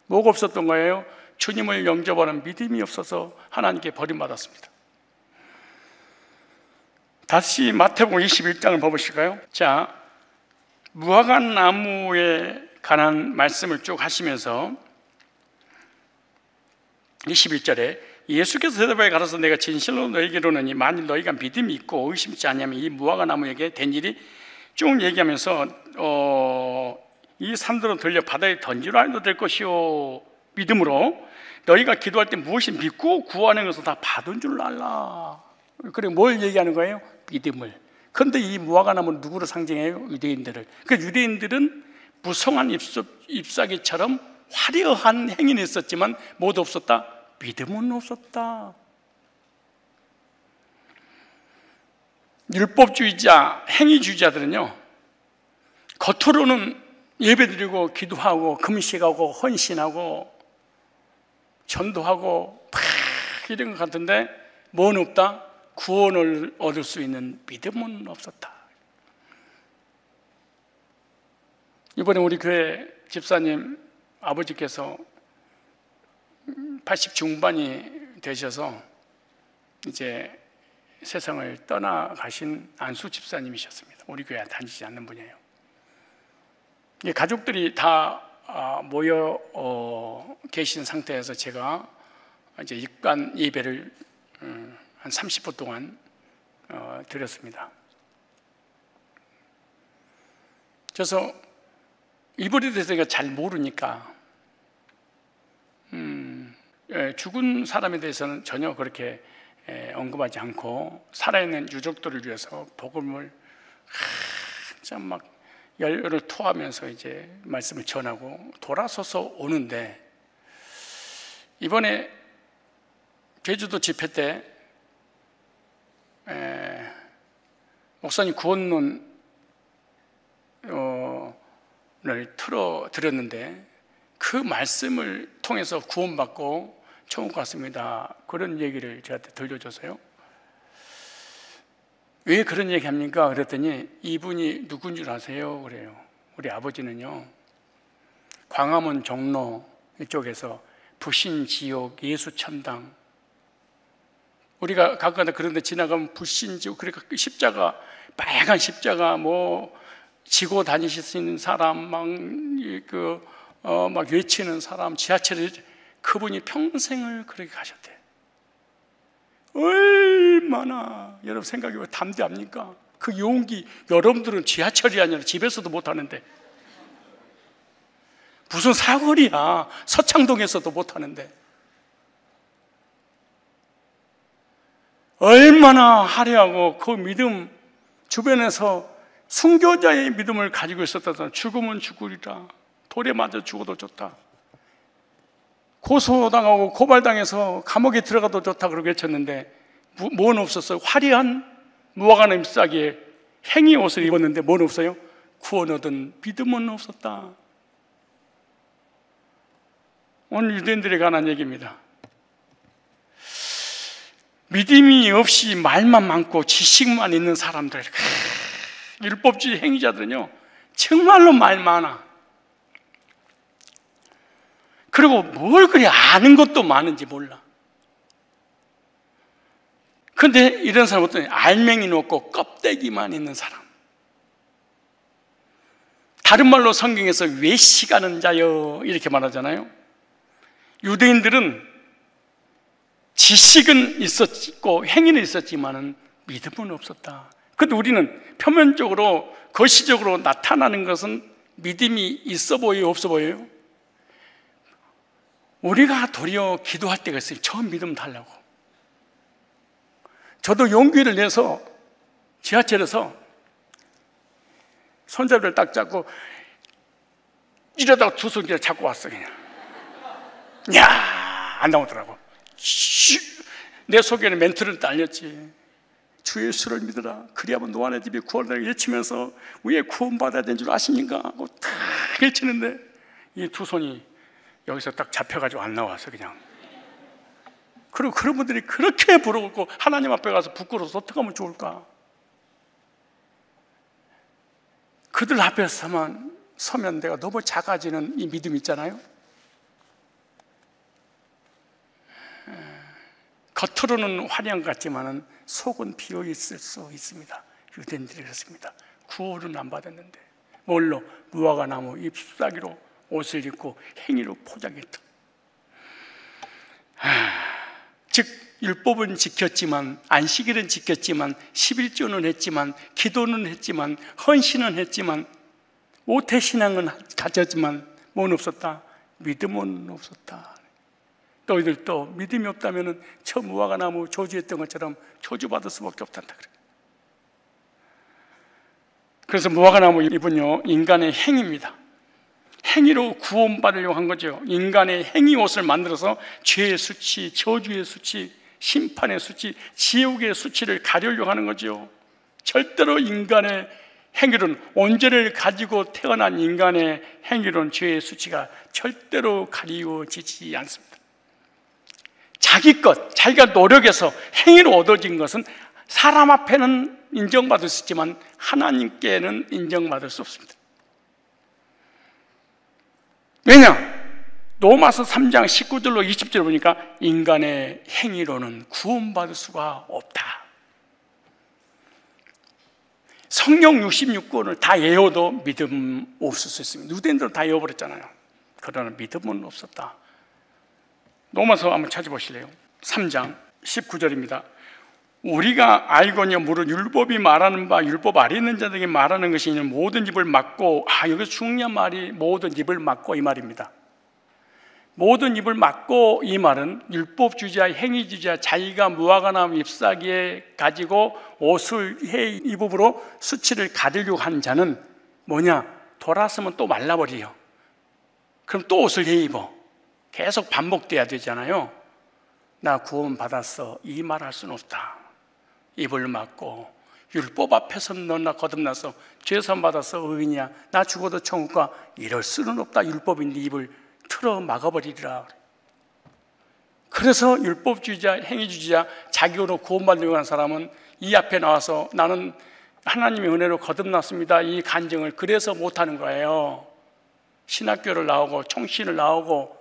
뭐가 없었던 거예요? 주님을 영접하는 믿음이 없어서 하나님께 버림받았습니다. 다시 마태복음 21장을 봐보실까요? 자, 무화과 나무에 관한 말씀을 쭉 하시면서 21절에 예수께서 대답하여 가라사 내가 진실로 너에게 이르노니 만일 너희가 믿음이 있고 의심치 아니하면 이 무화과 나무에게 된 일이, 쭉 얘기하면서 이 산들은 들려 바다에 던지라 해도 될 것이요 믿음으로 너희가 기도할 때 무엇이 믿고 구하는 것을 다 받은 줄 알라. 그래, 뭘 얘기하는 거예요? 믿음을. 그런데 이 무화과 나무는 누구를 상징해요? 유대인들을. 그 유대인들은 무성한 잎사귀처럼 화려한 행위는 있었지만 모두 없었다? 믿음은 없었다. 율법주의자, 행위주의자들은요, 겉으로는 예배드리고 기도하고 금식하고 헌신하고 전도하고 막 이런 것 같은데 뭐는 없다? 구원을 얻을 수 있는 믿음은 없었다. 이번에 우리 교회 집사님 아버지께서 80 중반이 되셔서 이제 세상을 떠나가신 안수 집사님이셨습니다. 우리 교회에 다니지 않는 분이에요. 가족들이 다 모여 계신 상태에서 제가 이제 입관 예배를 한 30분 동안 드렸습니다. 그래서 이불에 대해서 제가 잘 모르니까 죽은 사람에 대해서는 전혀 그렇게 언급하지 않고 살아있는 유족들을 위해서 복음을 참 막 열을 토하면서 이제 말씀을 전하고 돌아서서 오는데, 이번에 제주도 집회 때 목사님 구원론을 틀어드렸는데 그 말씀을 통해서 구원받고 천국 갔습니다, 그런 얘기를 저한테 들려줘서요. 왜 그런 얘기 합니까? 그랬더니 이분이 누군 줄 아세요? 그래요. 우리 아버지는요, 광화문 종로 이쪽에서 불신지옥 예수천당, 우리가 가끔가다 그런 데 지나가면 불신지옥, 그러니까 십자가, 빨간 십자가 뭐 지고 다니실 수 있는 사람, 막 외치는 사람, 지하철에, 그분이 평생을 그렇게 가셨대. 얼마나 여러분 생각해보면 담대합니까? 그 용기, 여러분들은 지하철이 아니라 집에서도 못하는데, 무슨 사거리야, 서창동에서도 못하는데 얼마나 화려하고 그 믿음, 주변에서 순교자의 믿음을 가지고 있었다. 죽으면 죽으리라, 돌에 맞아 죽어도 좋다, 고소당하고 고발당해서 감옥에 들어가도 좋다 그러고 외쳤는데 뭐는 없었어요? 화려한 무화과 잎사귀에 행위 옷을 입었는데 뭐는 없어요? 구원 얻은 믿음은 없었다. 오늘 유대인들에 관한 얘기입니다. 믿음이 없이 말만 많고 지식만 있는 사람들, 율법주의 행위자들은요 정말로 말 많아. 그리고 뭘 그리 아는 것도 많은지 몰라. 그런데 이런 사람은 어떤 알맹이는 없고 껍데기만 있는 사람. 다른 말로 성경에서 외식하는 자여 이렇게 말하잖아요. 유대인들은 지식은 있었고 행위는 있었지만 믿음은 없었다. 그런데 우리는 표면적으로 거시적으로 나타나는 것은 믿음이 있어 보여요, 없어 보여요? 우리가 도리어 기도할 때가 있어요. 저 믿음 달라고. 저도 용기를 내서 지하철에서 손잡이를 딱 잡고 이러다가 두 손을 잡고 왔어. 그냥 야, 안 나오더라고. 내 속에는 멘트를 날렸지. 주 예수를 믿으라, 그리하면 노아의 집이 구원을 외치면서 왜 구원받아야 되는 줄 아십니까? 하고 탁 외치는데 이 두 손이 여기서 딱 잡혀가지고 안 나왔어. 그냥. 그리고 그런 분들이 그렇게 부러웠고 하나님 앞에 가서 부끄러워서 어떻게 하면 좋을까? 그들 앞에서만 서면 내가 너무 작아지는 이 믿음 있잖아요. 겉으로는 화려한 것 같지만 속은 비어 있을 수 있습니다. 유대인들이 그렇습니다. 구원은 안 받았는데 뭘로? 무화과 나무 잎사귀로 옷을 입고 행위로 포장했다. 즉 율법은 지켰지만, 안식일은 지켰지만, 11조는 했지만, 기도는 했지만, 헌신은 했지만, 모태신앙은 가졌지만 뭐는 없었다? 믿음은 없었다. 너희들도 믿음이 없다면 저 무화과 나무 저주했던 것처럼 저주받을 수밖에 없단다 그래. 그래서 무화과 나무 잎은요 인간의 행위입니다. 행위로 구원받으려고 한 거죠. 인간의 행위 옷을 만들어서 죄의 수치, 저주의 수치, 심판의 수치, 지옥의 수치를 가리려고 하는 거죠. 절대로 인간의 행위론, 온전을 가지고 태어난 인간의 행위론, 죄의 수치가 절대로 가리워지지 않습니다. 자기 것, 자기가 노력해서 행위로 얻어진 것은 사람 앞에는 인정받을 수 있지만 하나님께는 인정받을 수 없습니다. 왜냐? 로마서 3장 19절로 20절 보니까 인간의 행위로는 구원받을 수가 없다. 성경 66권을 다 외워도 믿음 없을 수 있습니다. 유대인들은 다 외워버렸잖아요. 그러나 믿음은 없었다. 로마서 한번 찾아보실래요? 3장 19절입니다. 우리가 알거니와 무릇 율법이 말하는 바 율법 아래 있는 자들에게 말하는 것이 모든 입을 막고, 여기서 중요한 말이 모든 입을 막고 이 말입니다. 모든 입을 막고 이 말은 율법주의자, 행위주의자, 자기가 무화과나무 잎사귀에 가지고 옷을 해 입음으로 수치를 가리려고 하는 자는 뭐냐? 돌아서면 또 말라버려요. 그럼 또 옷을 해 입어. 계속 반복돼야 되잖아요. 나 구원 받았어, 이 말 할 수는 없다. 입을 막고 율법 앞에서 너나 거듭나서 죄산 받아서 의인이야, 나 죽어도 천국 가, 이럴 수는 없다. 율법인데 입을 틀어 막아버리리라. 그래서 율법주의자, 행위주의자, 자기로 구원받으려고 하는 사람은 이 앞에 나와서 나는 하나님의 은혜로 거듭났습니다, 이 간증을 그래서 못하는 거예요. 신학교를 나오고 총신을 나오고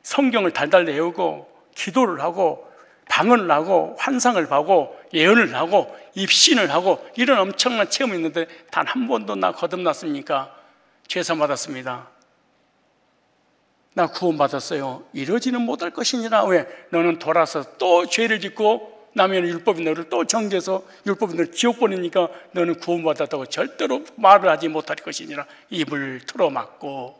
성경을 달달 외우고 기도를 하고 방언을 하고 환상을 하고 예언을 하고 입신을 하고 이런 엄청난 체험이 있는데 단 한 번도 나 거듭났습니까? 죄산 받았습니다, 나 구원받았어요, 이러지는 못할 것이니라. 왜? 너는 돌아서 또 죄를 짓고 나면 율법이 너를 또 정죄해서 율법이 너를 지옥 보내니까 너는 구원받았다고 절대로 말을 하지 못할 것이니라. 입을 틀어막고.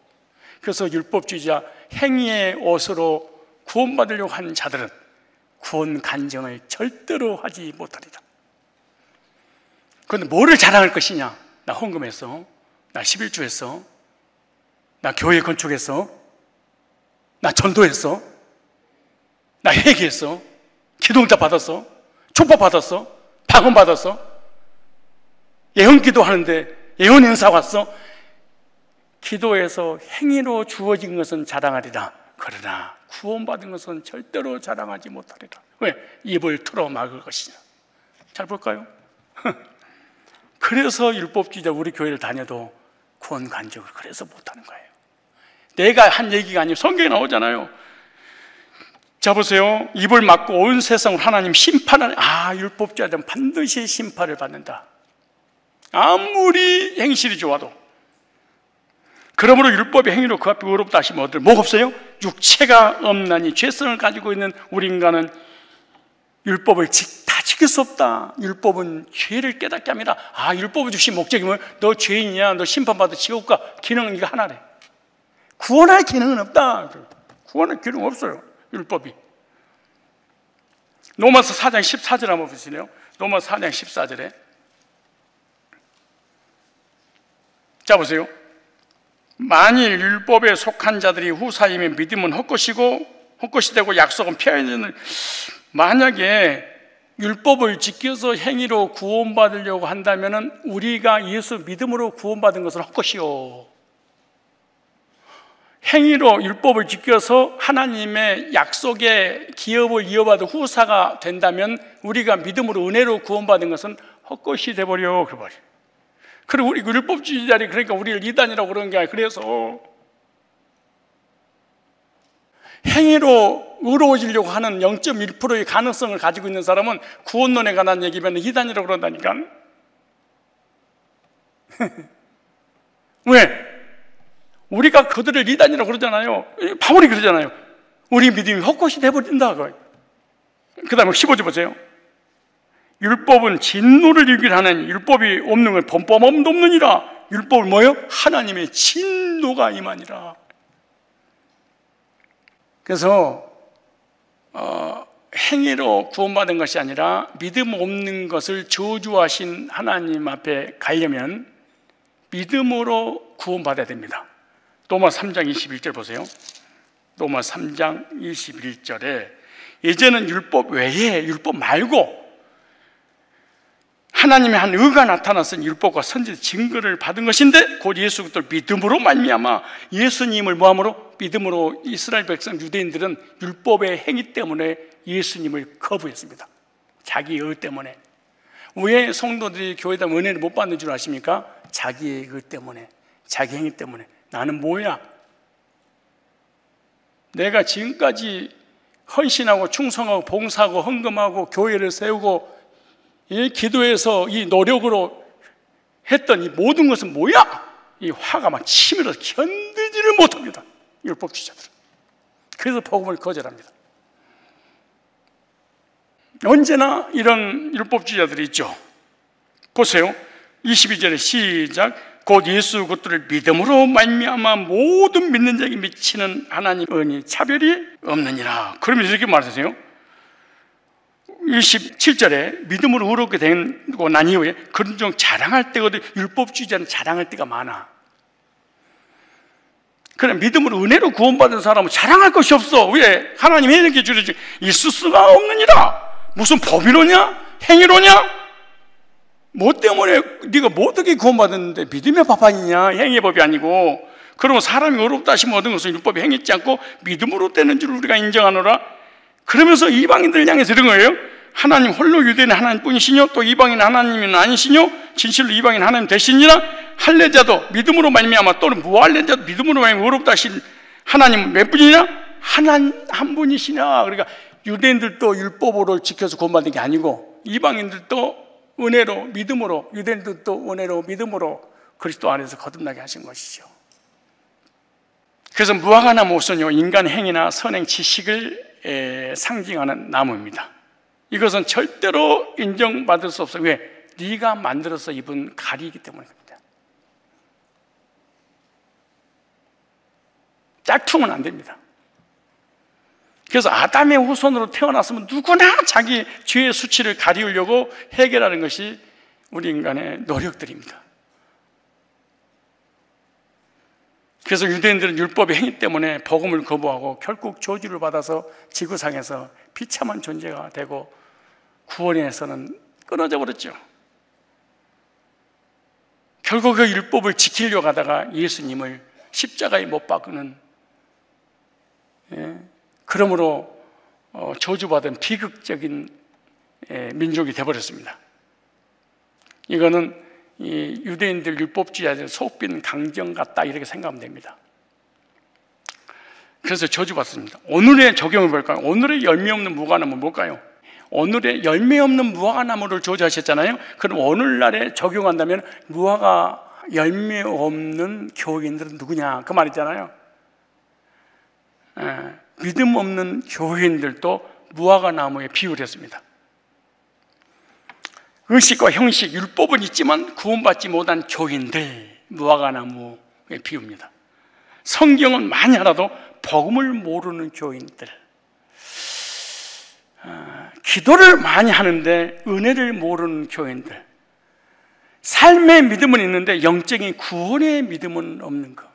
그래서 율법주의자, 행위의 옷으로 구원받으려고 하는 자들은 구원 간증을 절대로 하지 못하리라. 그런데 뭐를 자랑할 것이냐? 나 헌금했어, 나 11조 했어, 나 교회 건축했어, 나 전도했어, 나 회개했어, 기도응답 받았어, 축복 받았어, 방언 받았어, 예언 기도하는데 예언 행사 왔어. 기도에서 행위로 주어진 것은 자랑하리라. 그러나 구원받은 것은 절대로 자랑하지 못하리라. 왜? 입을 틀어 막을 것이냐. 잘 볼까요? 그래서 율법주의자 우리 교회를 다녀도 구원 간증을 그래서 못하는 거예요. 내가 한 얘기가 아니에요. 성경에 나오잖아요. 자 보세요. 입을 막고 온 세상을 하나님 심판하는, 율법주의자는 반드시 심판을 받는다. 아무리 행실이 좋아도. 그러므로 율법의 행위로 그 앞에 의롭다 하시면 얻을 뭐가 없어요? 육체가 없나니. 죄성을 가지고 있는 우리 인간은 율법을 다 지킬 수 없다. 율법은 죄를 깨닫게 합니다. 율법을 주신 목적이 뭐예요? 너 죄인이야, 너 심판받아 지옥 가. 기능은 이거 하나래. 구원할 기능은 없다. 구원할 기능 없어요, 율법이. 로마서 4장 14절 한번 보시네요. 로마서 4장 14절에 자 보세요. 만일 율법에 속한 자들이 후사이면 믿음은 헛것이 되고 약속은 피하여야 되는. 만약에 율법을 지켜서 행위로 구원받으려고 한다면 우리가 예수 믿음으로 구원받은 것은 헛것이요, 행위로 율법을 지켜서 하나님의 약속의 기업을 이어받은 후사가 된다면 우리가 믿음으로 은혜로 구원받은 것은 헛것이 돼버려. 그리고 우리 율법주의자들이 그러니까 우리를 이단이라고 그러는 게 아니라, 그래서 행위로 의로워지려고 하는 0.1%의 가능성을 가지고 있는 사람은 구원론에 관한 얘기면 이단이라고 그런다니까. 왜? 우리가 그들을 이단이라고 그러잖아요. 바울이 그러잖아요. 우리 믿음이 헛것이 돼버린다. 그 다음에 15절 보세요. 율법은 진노를 일으키려 하는, 율법이 없는 건 범법함도 없느니라. 율법은 뭐예요? 하나님의 진노가 임하니라. 그래서 행위로 구원받은 것이 아니라 믿음 없는 것을 저주하신 하나님 앞에 가려면 믿음으로 구원받아야 됩니다. 로마 3장 21절 보세요. 로마 3장 21절에 이제는 율법 외에, 율법 말고 하나님의 한 의가 나타났으니 율법과 선지 증거를 받은 것인데 곧 예수 그리스도를 믿음으로 말미암아, 예수님을 뭐함으로? 믿음으로. 이스라엘 백성 유대인들은 율법의 행위 때문에 예수님을 거부했습니다. 자기 의 때문에. 왜 성도들이 교회다 은혜를 못 받는 줄 아십니까? 자기의 의 때문에, 자기 행위 때문에. 나는 뭐야? 내가 지금까지 헌신하고 충성하고 봉사하고 헌금하고 교회를 세우고 이 기도해서 이 노력으로 했더니 모든 것은 뭐야? 이 화가 막 치밀어서 견디지를 못합니다. 율법주의자들은. 그래서 복음을 거절합니다. 언제나 이런 율법주의자들이 있죠. 보세요. 22절에 시작. 곧 예수 그것들을 믿음으로 말미암아 모든 믿는 자에게 미치는 하나님 은이 차별이 없느니라. 그러면 이렇게 말하세요. 27절에 믿음으로 의롭게 되고 난 이후에 그런 중 자랑할 때거든. 율법주의자는 자랑할 때가 많아. 그래, 믿음으로 은혜로 구원받은 사람은 자랑할 것이 없어. 왜? 하나님이 이렇게 주시지 있을 수가 없느니라. 무슨 법이로냐? 행위로냐? 뭐 때문에 네가 뭐 어떻게 구원받았는데 믿음의 법 아니냐? 행위의 법이 아니고. 그러면 사람이 의롭다 하시면 얻은 것은 율법이 행했지 않고 믿음으로 되는 줄 우리가 인정하노라. 그러면서 이방인들을 향해서 이런 거예요. 하나님 홀로 유대인은 하나님뿐이시뇨 또 이방인 하나님은 아니시뇨 진실로 이방인 하나님 되시니라. 할례자도 믿음으로 말미암아 또는 무할례자도 믿음으로 말미암아 의롭다 하신 하나님은 몇 분이냐? 한 분이시냐. 그러니까 유대인들도 율법으로 지켜서 구원받은 게 아니고 이방인들도 은혜로 믿음으로, 유대인들도 은혜로 믿음으로 그리스도 안에서 거듭나게 하신 것이죠. 그래서 무화과나무 옷은요, 인간 행위나 선행 지식을 상징하는 나무입니다. 이것은 절대로 인정받을 수 없어요. 왜? 네가 만들어서 입은 가리이기 때문입니다. 짝퉁은 안 됩니다. 그래서 아담의 후손으로 태어났으면 누구나 자기 죄의 수치를 가리우려고 해결하는 것이 우리 인간의 노력들입니다. 그래서 유대인들은 율법의 행위 때문에 복음을 거부하고 결국 저주를 받아서 지구상에서 비참한 존재가 되고 구원에서는 끊어져 버렸죠. 결국 그 율법을 지키려고 하다가 예수님을 십자가에 못 박는, 그러므로 저주받은 비극적인 민족이 되어버렸습니다. 이거는 이 유대인들 율법주의자들 속빈 강정 같다 이렇게 생각하면 됩니다. 그래서 저주받습니다. 오늘의 적용을 볼까요? 오늘의 열매 없는 무화과나무는 뭘까요? 오늘의 열매 없는 무화과나무를 저주하셨잖아요. 그럼 오늘날에 적용한다면 무화과 열매 없는 교인들은 누구냐? 그 말이잖아요. 믿음 없는 교인들도 무화과나무에 비유를 했습니다. 의식과 형식, 율법은 있지만 구원받지 못한 교인들, 무화과나무에 비유입니다. 성경은 많이 알아도 복음을 모르는 교인들, 기도를 많이 하는데 은혜를 모르는 교인들, 삶의 믿음은 있는데 영적인 구원의 믿음은 없는 것.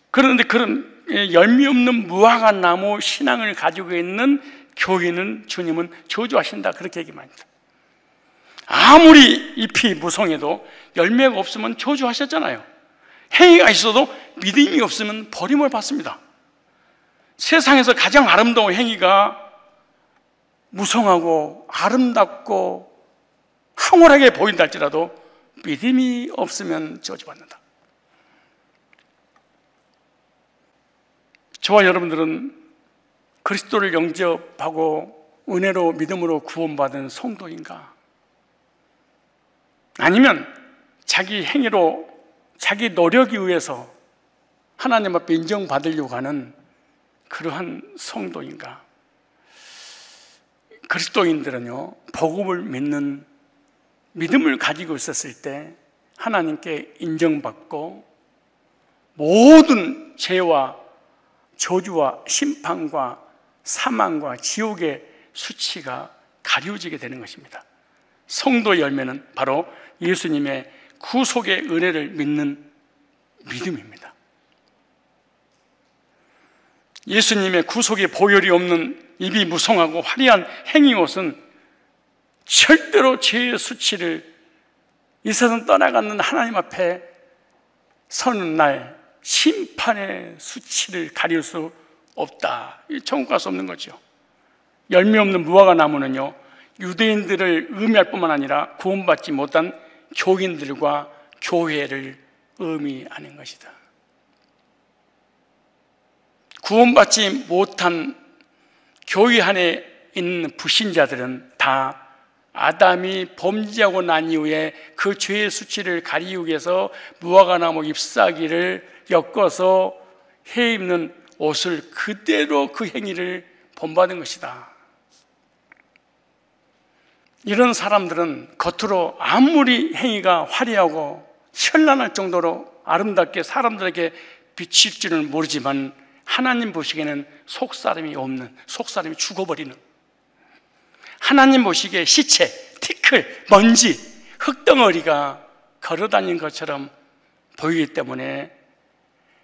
그런데 그런 열매 없는 무화과나무 신앙을 가지고 있는 교인은 주님은 저주하신다 그렇게 얘기합니다. 아무리 잎이 무성해도 열매가 없으면 저주하셨잖아요. 행위가 있어도 믿음이 없으면 버림을 받습니다. 세상에서 가장 아름다운 행위가 무성하고 아름답고 황홀하게 보인다 할지라도 믿음이 없으면 저주받는다. 저와 여러분들은 그리스도를 영접하고 은혜로 믿음으로 구원받은 성도인가? 아니면 자기 행위로 자기 노력에 의해서 하나님 앞에 인정받으려고 하는 그러한 성도인가? 그리스도인들은요, 복음을 믿는 믿음을 가지고 있었을 때 하나님께 인정받고 모든 죄와 저주와 심판과 사망과 지옥의 수치가 가려지게 되는 것입니다. 성도의 열매는 바로 예수님의 구속의 은혜를 믿는 믿음입니다. 예수님의 구속의 보혈이 없는 입이 무성하고 화려한 행위옷은 절대로 죄의 수치를 이 세상 떠나가는 하나님 앞에 서는 날 심판의 수치를 가릴 수 없다. 천국 갈 수 없는 거죠. 열매 없는 무화과나무는요, 유대인들을 의미할 뿐만 아니라 구원받지 못한 교인들과 교회를 의미하는 것이다. 구원받지 못한 교회 안에 있는 불신자들은 다 아담이 범죄하고 난 이후에 그 죄의 수치를 가리우기 위해서 무화과나무 잎사귀를 엮어서 해 입는 옷을 그대로 그 행위를 본받은 것이다. 이런 사람들은 겉으로 아무리 행위가 화려하고 현란할 정도로 아름답게 사람들에게 비칠 줄은 모르지만 하나님 보시기에는 속사람이 없는, 속사람이 죽어버리는, 하나님 보시기에 시체, 티끌, 먼지, 흙덩어리가 걸어다니는 것처럼 보이기 때문에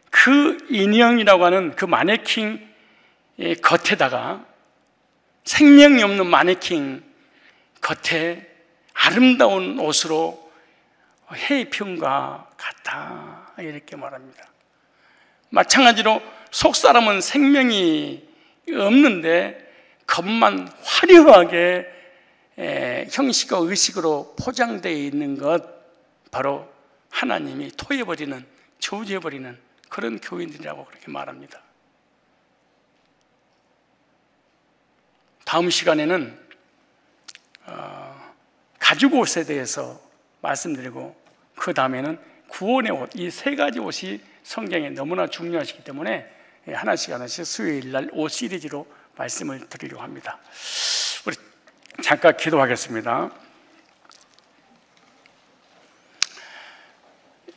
그 인형이라고 하는 그 마네킹 겉에다가, 생명이 없는 마네킹 겉에 아름다운 옷으로 해 입힌 것 같다, 이렇게 말합니다. 마찬가지로 속사람은 생명이 없는데 겉만 화려하게 형식과 의식으로 포장되어 있는 것, 바로 하나님이 토해버리는, 저주해버리는 그런 교인들이라고 그렇게 말합니다. 다음 시간에는 가죽 옷에 대해서 말씀드리고, 그 다음에는 구원의 옷, 이 세 가지 옷이 성경에 너무나 중요하시기 때문에 하나씩 수요일 날 옷 시리즈로 말씀을 드리려고 합니다. 우리 잠깐 기도하겠습니다.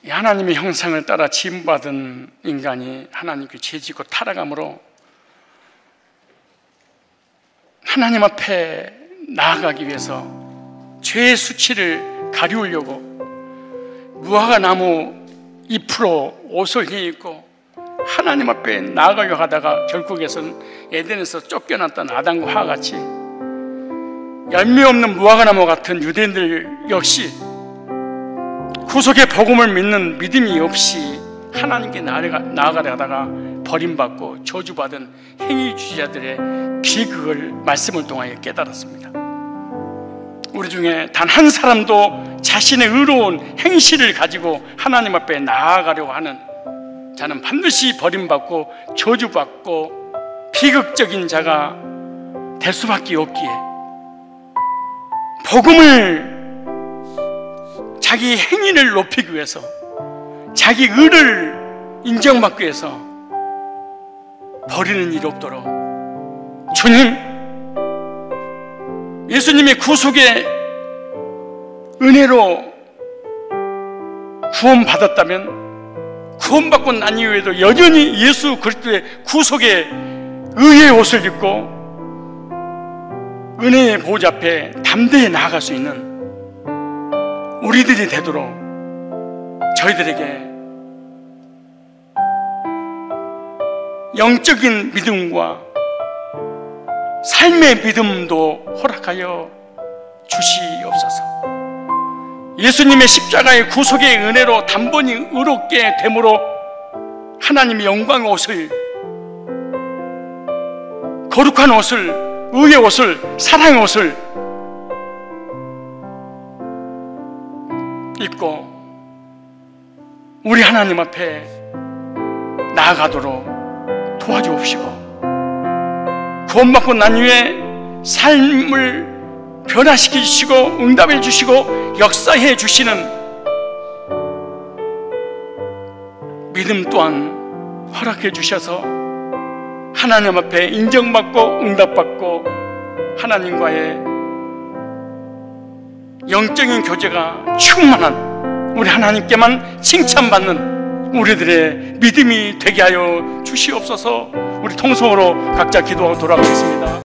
하나님의 형상을 따라 지음받은 인간이 하나님께 죄짓고 타락함으로 하나님 앞에 나아가기 위해서 죄의 수치를 가리우려고 무화과 나무 잎으로 옷을 입고 하나님 앞에 나아가려고 하다가 결국에서는 에덴에서 쫓겨났던 아담과 하와 같이 열매 없는 무화과 나무 같은 유대인들 역시 구속의 복음을 믿는 믿음이 없이 하나님께 나아가려 하다가 버림받고 저주받은 행위주의자들의 비극을 말씀을 통하여 깨달았습니다. 우리 중에 단 한 사람도 자신의 의로운 행실을 가지고 하나님 앞에 나아가려고 하는 자는 반드시 버림받고 저주받고 비극적인 자가 될 수밖에 없기에, 복음을, 자기 행위를 높이기 위해서, 자기 의를 인정받기 위해서 버리는 일이 없도록 주님, 예수님의 구속의 은혜로 구원받았다면 구원받고 난 이후에도 여전히 예수 그리스도의 구속의 의의 옷을 입고 은혜의 보좌 앞에 담대히 나아갈 수 있는 우리들이 되도록 저희들에게 영적인 믿음과 삶의 믿음도 허락하여 주시옵소서. 예수님의 십자가의 구속의 은혜로 단번이 의롭게 됨으로 하나님의 영광의 옷을, 거룩한 옷을, 의의 옷을, 사랑의 옷을 입고 우리 하나님 앞에 나아가도록 도와주옵시고, 구원받고 난 후에 삶을 변화시켜 주시고 응답해 주시고 역사해 주시는 믿음 또한 허락해 주셔서 하나님 앞에 인정받고 응답받고 하나님과의 영적인 교제가 충만한, 우리 하나님께만 칭찬받는 우리들의 믿음이 되게 하여 주시옵소서. 우리 통성으로 각자 기도하고 돌아가겠습니다.